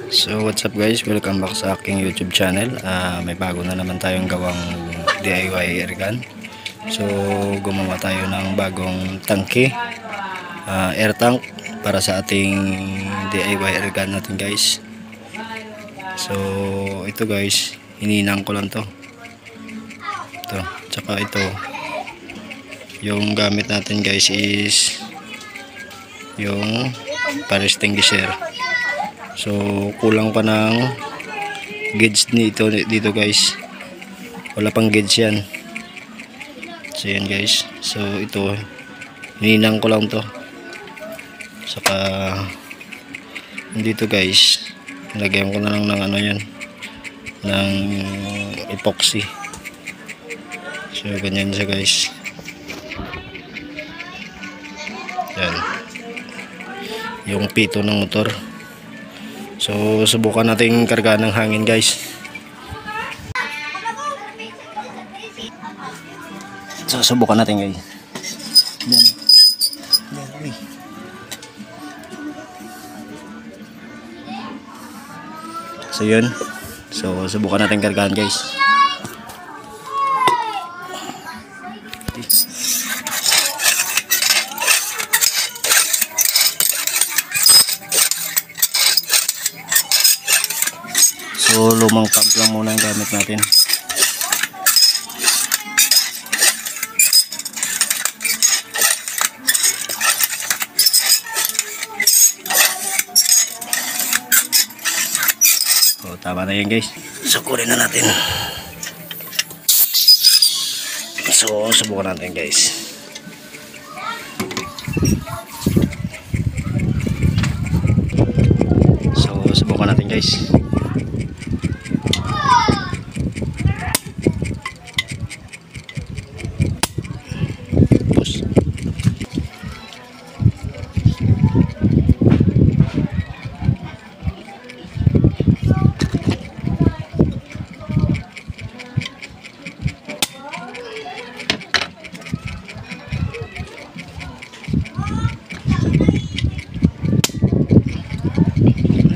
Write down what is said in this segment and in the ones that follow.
So what's up guys, welcome back sa aking YouTube channel. May bago na naman tayong gawang DIY airgun. So gumawa tayo ng bagong tangke, air tank para sa ating DIY airgun natin guys. So ito guys, hininang ko lang to. Ito, tsaka ito. Yung gamit natin guys is yung fire extinguisher. So kulang pa ng gauge dito guys. Wala pang gauge yan. So yan guys. So ito hininang ko lang to. Saka dito guys, lagyan ko na lang ng ano yan, ng epoxy. So ganyan siya guys. Yan. Yung pito ng motor. So subukan nating karga ng hangin guys. So subukan natin guys. Yan. Yan. So yun. So subukan natin kargahan guys. So lumang pump lang muna ang gamit natin. So tama na yan guys. So kunin na natin. So subukan natin guys. So subukan natin guys.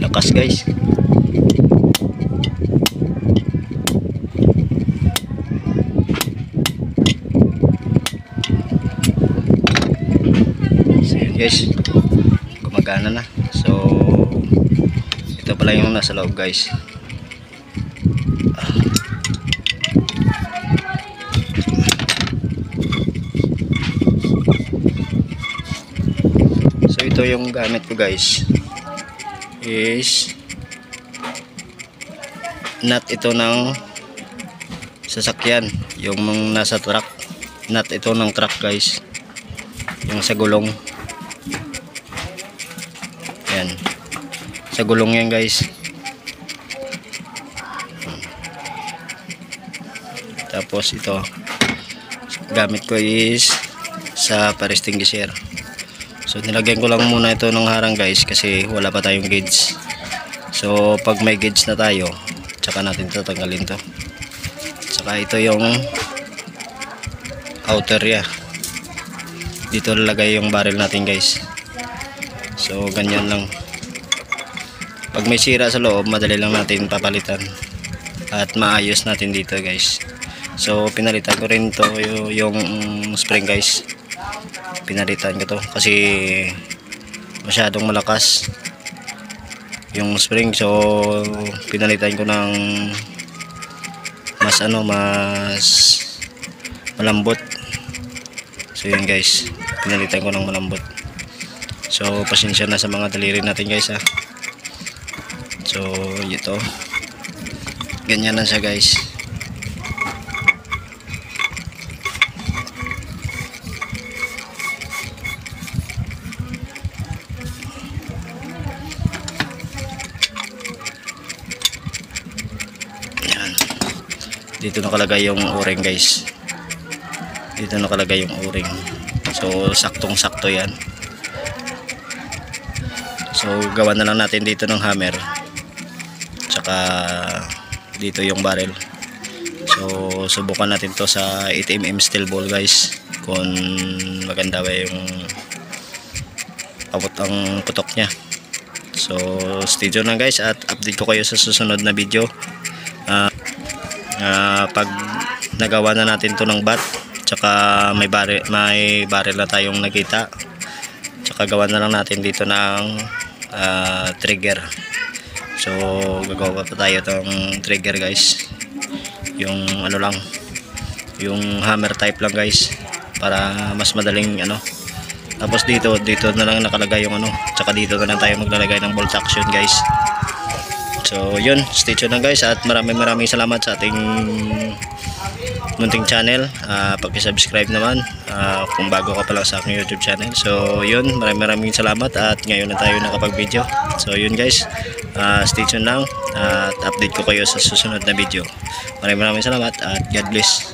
Lakas guys. So yun guys, gumagana na. So ito pala yung nasa loob guys. So ito yung gamit ko guys, is nut ito ng sasakyan, yung nasa truck. Nut ito ng truck guys, yung sa gulong. Yan, sa gulong yan guys. Tapos ito gamit ko is sa fire extinguisher. So nilagyan ko lang muna ito ng harang guys kasi wala pa tayong gauge. So pag may gauge na tayo, tsaka natin tatanggalin to. Saka ito yung outer ya. Dito lalagay yung barrel natin guys. So ganyan lang. Pag may sira sa loob, madali lang natin papalitan at maayos natin dito guys. So pinalitan ko rin to yung spring guys. Pinalitan ko to kasi masyadong malakas yung spring. So pinalitan ko ng mas malambot. So yun guys, pinalitan ko ng malambot. So pasensya na sa mga daliri natin guys ha. So ito, ganyan lang siya guys. Dito nakalagay yung o-ring guys. Dito nakalagay yung o-ring. So saktong sakto yan. So gawa na lang natin dito ng hammer. Tsaka dito yung barrel. So subukan natin to sa 8mm steel ball guys, kung maganda ba yung abot ang putok nya. So stay tuned lang guys at update ko kayo sa susunod na video. Pag nagawa na natin to ng bat, tsaka may barrel na tayong nakita, tsaka gawa na lang natin dito ng trigger. So gagawa pa tayo tong trigger guys, yung ano lang, yung hammer type lang guys, para mas madaling ano. Tapos dito na lang nakalagay yung ano, tsaka dito na lang tayo maglalagay ng bolt action guys. So yun, stay tuned lang guys, at maraming salamat sa ating munting channel. Paki-subscribe naman kung bago ka pa lang sa aking YouTube channel. So yun, maraming salamat, at ngayon na tayo nakapag-video. So yun guys, stay tuned lang at update ko kayo sa susunod na video. Maraming salamat at God bless.